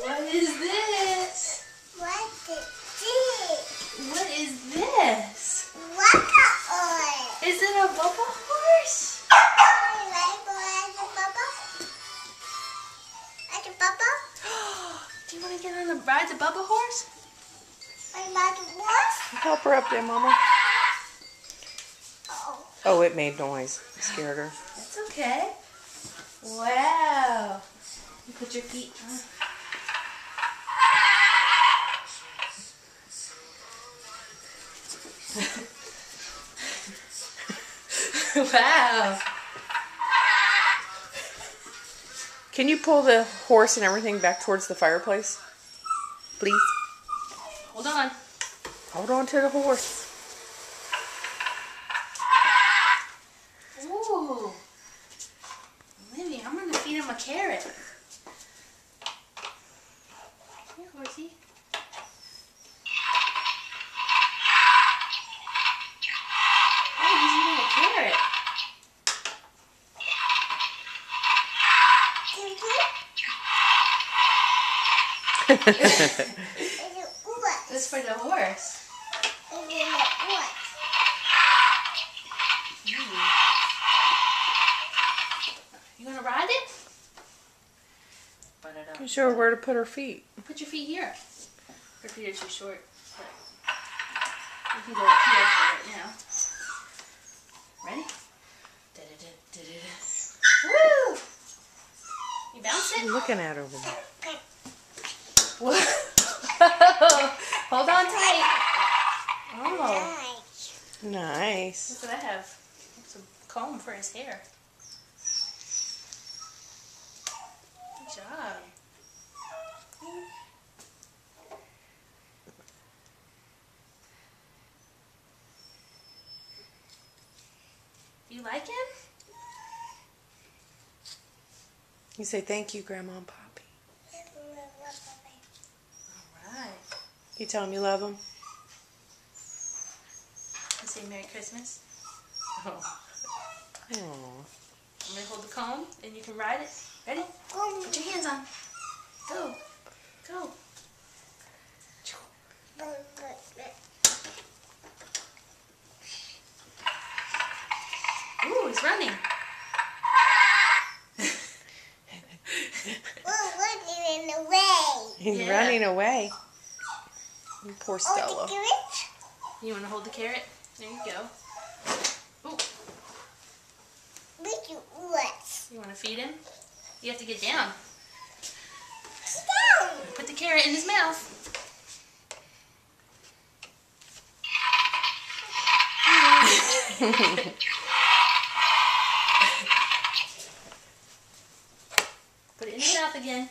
What is this? What is this? What is this? What a Is it a bubble horse? Do you want to get on the ride the bubble horse? Help her up there, Mama. Oh, it made noise. It scared her. That's okay. Wow. You put your feet on. Wow. Can you pull the horse and everything back towards the fireplace? Please? Hold on. Hold on to the horse. Ooh. Olivia, I'm going to feed him a carrot. Here, horsey. Oh, he's eating a carrot. That's for the horse. You gonna ride it? Put it up. You show her where to put her feet. Put your feet here. Her feet are too short. But you can go up here for right now. Ready? Woo! You bounce it? I'm looking at her over there. Whoa. Hold on tight. Oh. Nice. Look what I have. It's a comb for his hair. Good job. You like him? You say thank you, Grandma and Poppy. Alright. You tell him you love him? You say Merry Christmas? Oh. Aww. I'm going to hold the comb and you can ride it. Ready? Put your hands on. Go. Go. Ooh, he's running. He's Yeah. running away. Poor Stella. You want to hold the carrot? There you go. Ooh. You want to feed him? You have to get down. Put the carrot in his mouth. Put it in his mouth again.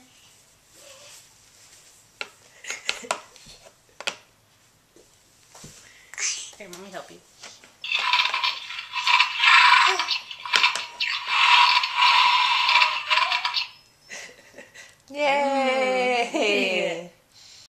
Here, let me help you.